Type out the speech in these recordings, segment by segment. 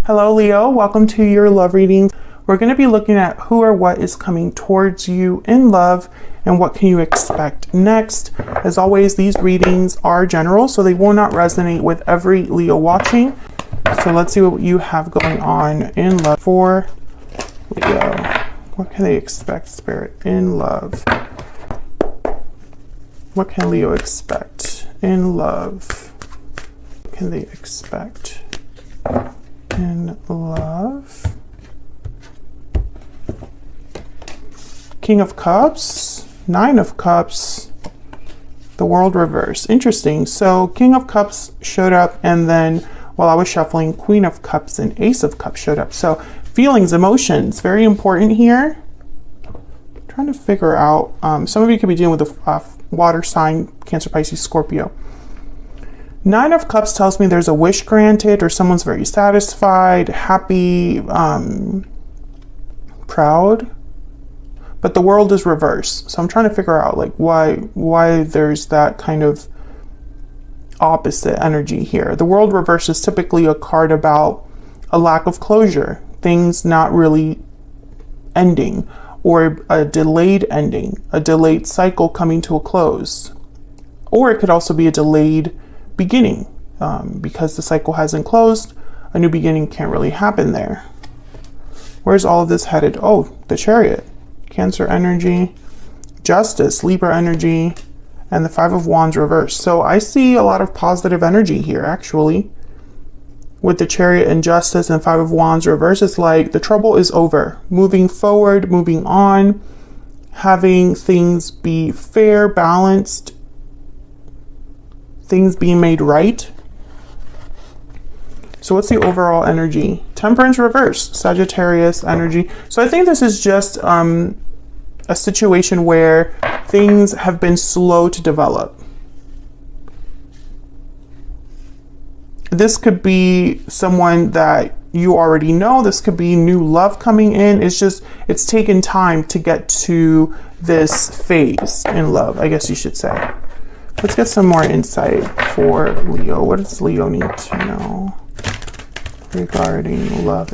Hello Leo, welcome to your love reading. We're going to be looking at who or what is coming towards you in love and what can you expect next. As always, these readings are general, so they will not resonate with every Leo watching. So let's see what you have going on in love for Leo. What can they expect, Spirit, in love? What can Leo expect in love? What can they expect in love? King of Cups, Nine of Cups, the World reverse. Interesting. So King of Cups showed up, and then while I was shuffling, Queen of Cups and Ace of Cups showed up. So feelings, emotions, very important here. I'm trying to figure out, some of you could be dealing with a water sign, Cancer, Pisces, Scorpio. Nine of Cups tells me there's a wish granted, or someone's very satisfied, happy, proud. But the World is reversed. So I'm trying to figure out like why there's that kind of opposite energy here. The World reverse is typically a card about a lack of closure, things not really ending, or a delayed ending, a delayed cycle coming to a close. Or it could also be a delayed beginning, because the cycle hasn't closed, a new beginning can't really happen there. Where's all of this headed? Oh, the Chariot. Cancer energy, Justice, Libra energy, and the Five of Wands reversed. So I see a lot of positive energy here, actually. With the Chariot and Justice and Five of Wands reversed, it's like the trouble is over. Moving forward, moving on, having things be fair, balanced, things being made right. So what's the overall energy? Temperance reversed, Sagittarius energy. So I think this is just a situation where things have been slow to develop. This could be someone that you already know. This could be new love coming in. It's taken time to get to this phase in love, I guess you should say. Let's get some more insight for Leo. What does Leo need to know regarding love?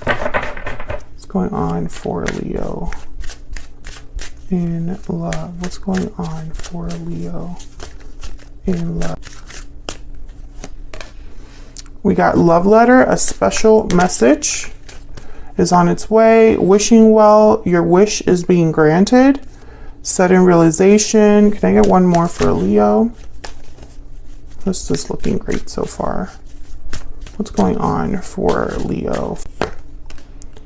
What's going on for Leo in love? What's going on for Leo in love? We got love letter, a special message is on its way. Wishing well, your wish is being granted. Sudden realization. Can I get one more for Leo? This is looking great so far. What's going on for Leo?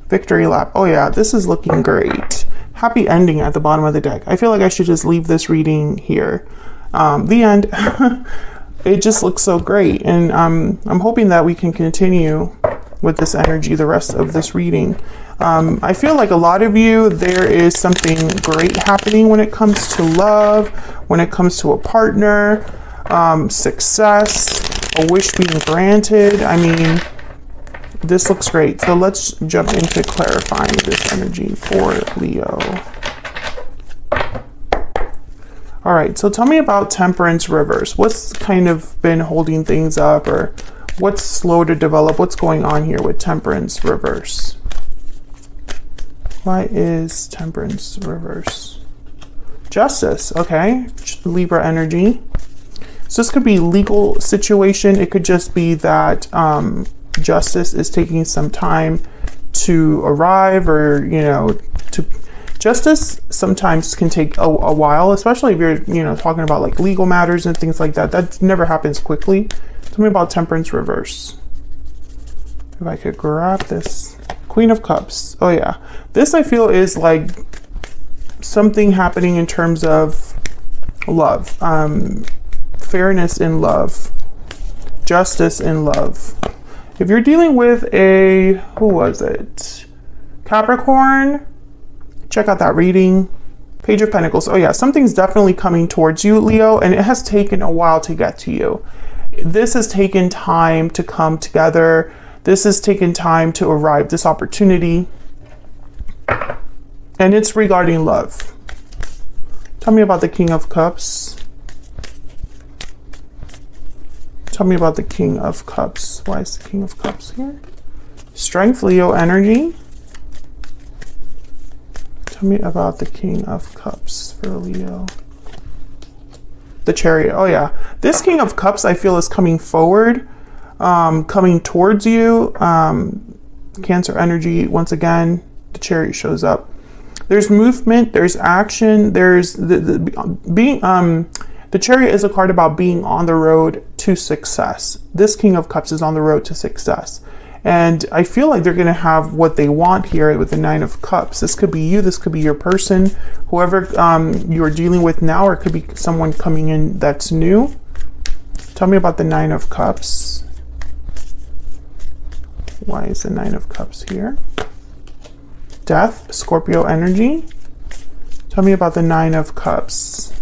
Victory lap. Oh yeah, this is looking great. Happy ending at the bottom of the deck. I feel like I should just leave this reading here. The end. It just looks so great, and I'm hoping that we can continue with this energy the rest of this reading. I feel like a lot of you, there is something great happening when it comes to love, when it comes to a partner, success, a wish being granted. I mean, this looks great. So let's jump into clarifying this energy for Leo. All right, so tell me about Temperance reverse. What's kind of been holding things up, or what's slow to develop? What's going on here with Temperance reverse? Why is Temperance reverse? Justice, okay. Libra energy. So this could be legal situation. It could just be that Justice is taking some time to arrive, or, you know, Justice sometimes can take a while, especially if you're, you know, talking about like legal matters and things like that. That never happens quickly. Tell me about Temperance reverse. If I could grab this. Queen of Cups. Oh yeah. This I feel is like something happening in terms of love. Fairness in love. Justice in love. If you're dealing with a, who was it? Capricorn, check out that reading. Page of Pentacles. Oh yeah, something's definitely coming towards you, Leo, and it has taken a while to get to you. This has taken time to come together. This has taken time to arrive, this opportunity. And it's regarding love. Tell me about the King of Cups. Tell me about the King of Cups. Why is the King of Cups here? Strength, Leo energy. Tell me about the King of Cups for Leo. The Chariot. Oh yeah. This King of Cups I feel is coming forward, coming towards you. Cancer energy, once again, the Chariot shows up. There's movement, there's action, there's the Chariot is a card about being on the road to success. This King of Cups is on the road to success. And I feel like they're going to have what they want here with the Nine of Cups. This could be you, this could be your person, whoever you're dealing with now, or it could be someone coming in that's new. Tell me about the Nine of Cups. Why is the Nine of Cups here? Death, Scorpio energy. Tell me about the Nine of Cups.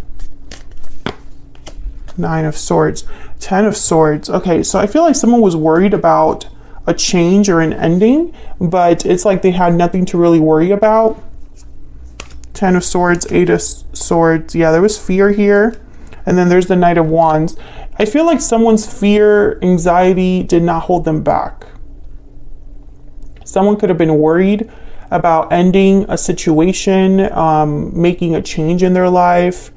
Nine of Swords. Ten of Swords. Okay, so I feel like someone was worried about a change or an ending, but it's like they had nothing to really worry about. Ten of Swords, Eight of Swords. Yeah, there was fear here. And then there's the Knight of Wands. I feel like someone's fear, anxiety did not hold them back. Someone could have been worried about ending a situation, making a change in their life,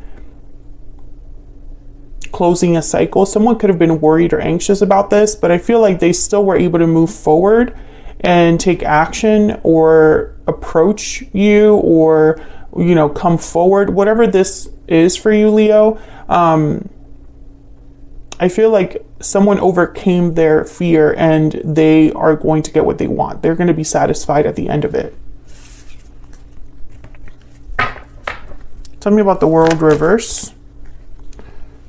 closing a cycle. Someone could have been worried or anxious about this, but I feel like they still were able to move forward and take action or approach you or, you know, come forward, whatever this is for you, Leo. I feel like someone overcame their fear and they are going to get what they want. They're going to be satisfied at the end of it. Tell me about the World reverse.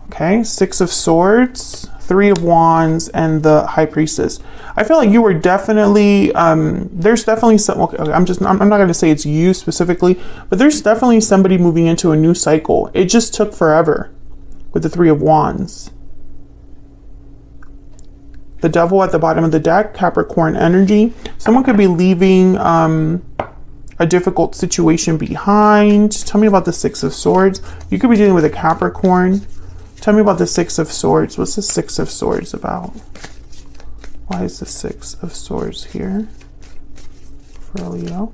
Okay, Six of Swords, Three of Wands, and the High Priestess. I feel like you were definitely, there's definitely some, okay, I'm not going to say it's you specifically, but there's definitely somebody moving into a new cycle. It just took forever with the Three of Wands. The Devil at the bottom of the deck, Capricorn energy. Someone could be leaving a difficult situation behind. Tell me about the Six of Swords. You could be dealing with a Capricorn. Tell me about the Six of Swords. What's the Six of Swords about? Why is the Six of Swords here for Leo?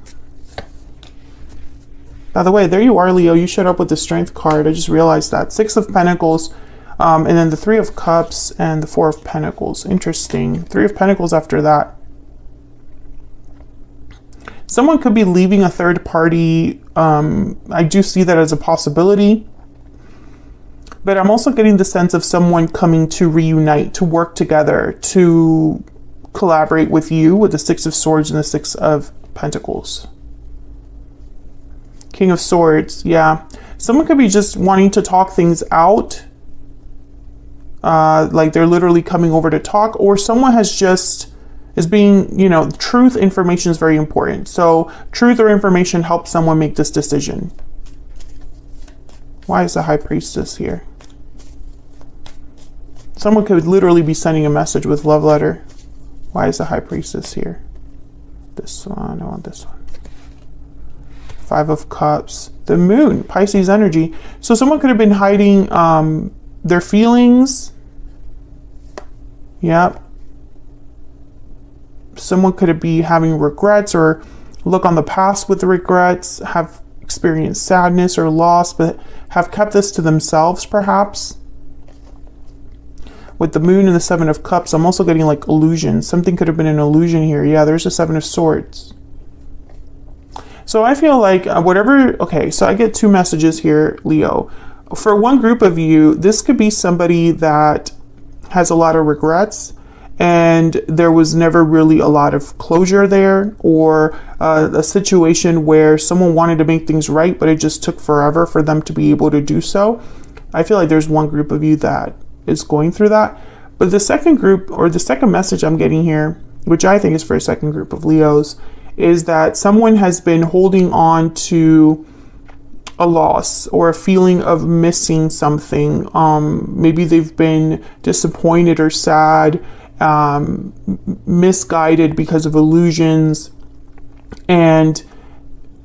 By the way, there you are, Leo. You showed up with the Strength card. I just realized that. Six of Pentacles, and then the Three of Cups and the Four of Pentacles. Interesting. Three of Pentacles after that. Someone could be leaving a third party. I do see that as a possibility. But I'm also getting the sense of someone coming to reunite, to work together, to collaborate with you with the Six of Swords and the Six of Pentacles. King of Swords, yeah. Someone could be just wanting to talk things out. Like they're literally coming over to talk, or someone has just is being, you know, truth, information is very important. So truth or information helps someone make this decision. Why is the High Priestess here? Someone could literally be sending a message with love letter. Why is the High Priestess here? This one, I want this one. Five of Cups. The Moon, Pisces energy. So someone could have been hiding their feelings. Yep. Someone could be having regrets or look on the past with regrets, have experienced sadness or loss, but have kept this to themselves perhaps. With the Moon and the Seven of Cups, I'm also getting like illusion. Something could have been an illusion here. Yeah, there's the Seven of Swords. So I feel like okay, so I get two messages here, Leo. For one group of you, this could be somebody that has a lot of regrets and there was never really a lot of closure there, or a situation where someone wanted to make things right, but it just took forever for them to be able to do so. I feel like there's one group of you that is going through that. But the second group, or the second message I'm getting here, which I think is for a second group of Leos, is that someone has been holding on to a loss or a feeling of missing something. Maybe they've been disappointed or sad, misguided because of illusions, and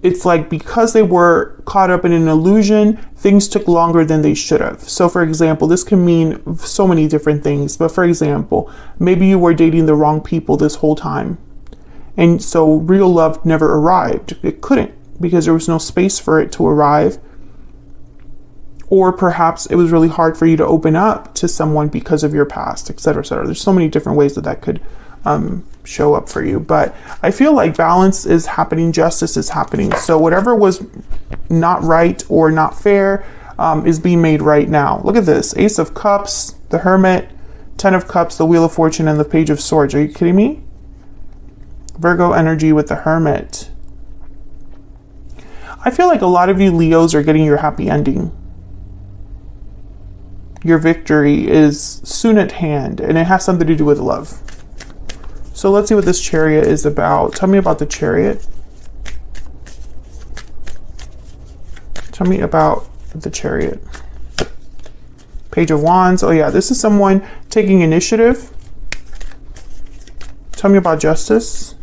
it's like because they were caught up in an illusion, things took longer than they should have. So for example, this can mean so many different things, but for example, maybe you were dating the wrong people this whole time And so real love never arrived. It couldn't, because there was no space for it to arrive. Or perhaps it was really hard for you to open up to someone because of your past, etc., etc. There's so many different ways that could show up for you. But I feel like balance is happening, justice is happening. So whatever was not right or not fair is being made right now. Look at this. Ace of Cups, the Hermit, Ten of Cups, the Wheel of Fortune, and the Page of Swords. Are you kidding me? Virgo energy with the Hermit. I feel like a lot of you Leos are getting your happy ending. Your victory is soon at hand, and it has something to do with love. So let's see what this Chariot is about. Tell me about the Chariot. Tell me about the Chariot. Page of Wands. Oh yeah, this is someone taking initiative. Tell me about justice.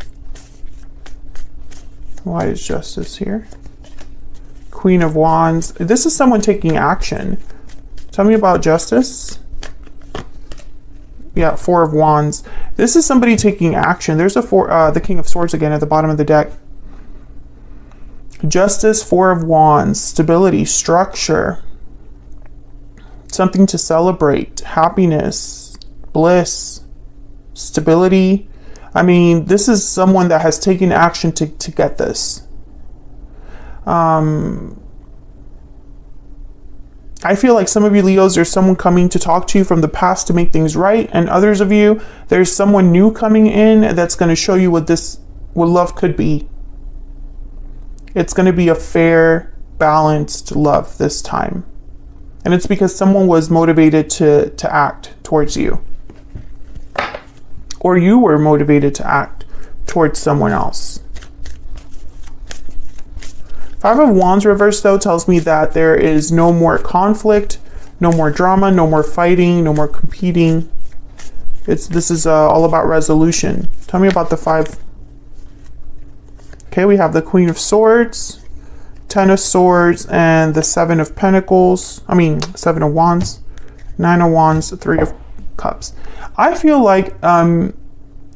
Why is justice here? Queen of Wands. This is someone taking action. Tell me about justice. Yeah, Four of Wands. This is somebody taking action. There's the King of Swords again at the bottom of the deck. Justice, Four of Wands, stability, structure, something to celebrate, happiness, bliss, stability. I mean, this is someone that has taken action to get this. I feel like some of you Leos, there's someone coming to talk to you from the past to make things right. And others of you, there's someone new coming in that's going to show you what love could be. It's going to be a fair, balanced love this time. And it's because someone was motivated to act towards you. Or you were motivated to act towards someone else. Five of Wands reverse, though, tells me that there is no more conflict, no more drama, no more fighting, no more competing. This is all about resolution. Tell me about the five. Okay, we have the Queen of Swords, Ten of Swords, and the Seven of Pentacles. Seven of Wands, Nine of Wands, Three of Cups. I feel like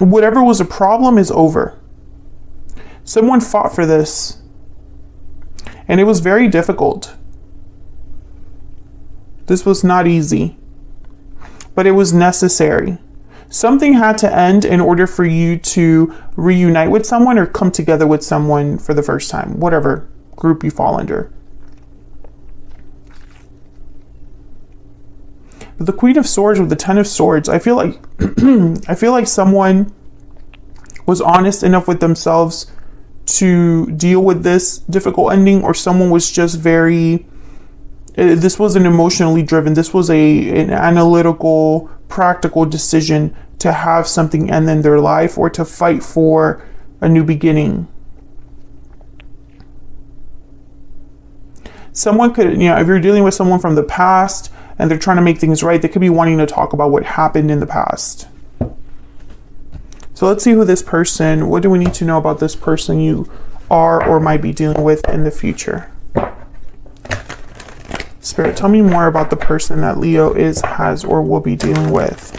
whatever was a problem is over. Someone fought for this. And it was very difficult. This was not easy, but it was necessary. Something had to end in order for you to reunite with someone or come together with someone for the first time, whatever group you fall under. The Queen of Swords with the Ten of Swords, I feel like I feel like someone was honest enough with themselves to deal with this difficult ending, or someone was just this wasn't emotionally driven. This was an analytical, practical decision to have something end in their life or to fight for a new beginning. Someone could, if you're dealing with someone from the past and they're trying to make things right, they could be wanting to talk about what happened in the past. So let's see what do we need to know about this person you are or might be dealing with in the future? Spirit, tell me more about the person that Leo has, or will be dealing with.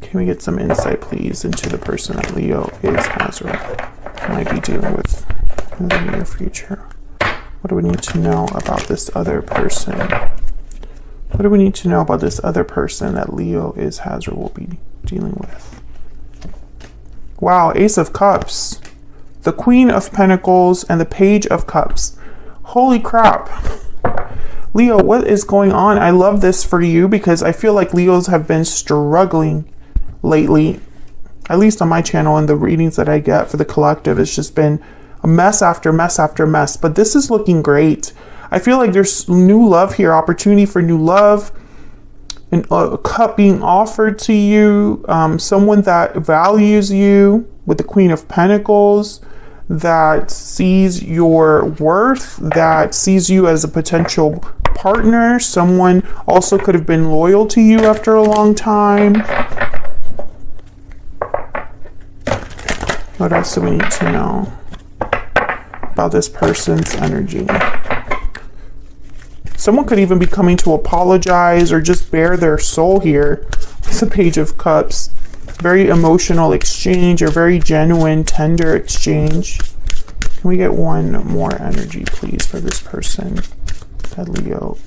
Can we get some insight, please, into the person that Leo has, or might be dealing with in the near future? What do we need to know about this other person? What do we need to know about this other person that Leo has, or will be dealing with? Wow, Ace of Cups, the Queen of Pentacles, and the Page of Cups. Holy crap. Leo, what is going on? I love this for you because I feel like Leos have been struggling lately, at least on my channel and the readings that I get for the collective. It's just been a mess after mess after mess, but this is looking great. I feel like there's new love here, opportunity for new love, and a cup being offered to you, someone that values you with the Queen of Pentacles, that sees your worth, that sees you as a potential partner. Someone also could have been loyal to you after a long time. What else do we need to know about this person's energy? Someone could even be coming to apologize or just bare their soul here. It's the Page of Cups. very emotional exchange or very genuine, tender exchange. Can we get one more energy, please, for this person that Leo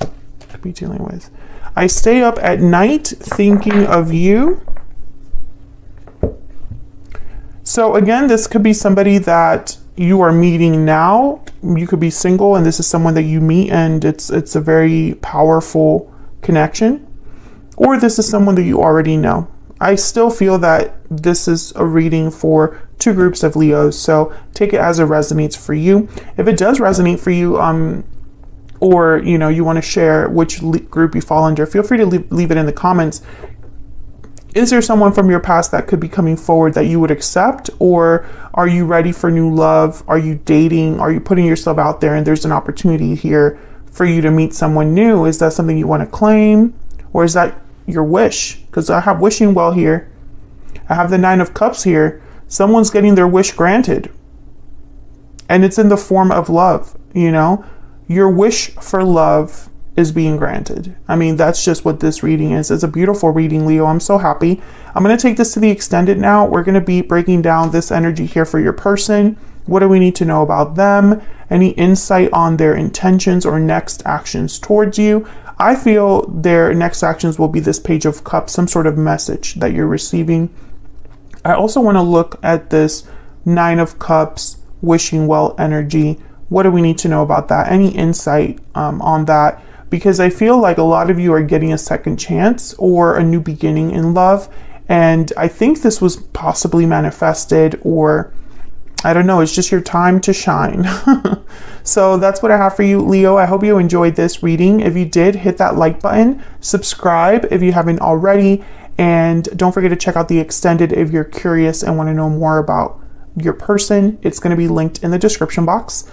could be dealing with? I stay up at night thinking of you. So again, this could be somebody that you are meeting now. You could be single and this is someone that you meet and it's a very powerful connection. Or this is someone that you already know. I still feel that this is a reading for two groups of Leos, so take it as it resonates for you. If it does resonate for you, or you want to share which group you fall under, feel free to leave it in the comments. Is there someone from your past that could be coming forward that you would accept? Or are you ready for new love? Are you dating? Are you putting yourself out there and there's an opportunity here for you to meet someone new? Is that something you want to claim? Or is that your wish? Because I have wishing well here. I have the 9 of Cups here. Someone's getting their wish granted. And it's in the form of love, Your wish for love is being granted. I mean, that's just what this reading is. It's a beautiful reading, Leo. I'm so happy. I'm going to take this to the extended now. We're going to be breaking down this energy here for your person. What do we need to know about them? Any insight on their intentions or next actions towards you? I feel their next actions will be this Page of Cups, some sort of message that you're receiving. I also want to look at this 9 of Cups, wishing well energy. What do we need to know about that? Any insight on that? Because I feel like a lot of you are getting a second chance or a new beginning in love. And I think this was possibly manifested, or I don't know, it's just your time to shine. So that's what I have for you, Leo. I hope you enjoyed this reading. If you did, hit that like button, subscribe if you haven't already, and don't forget to check out the extended if you're curious and want to know more about your person. It's going to be linked in the description box.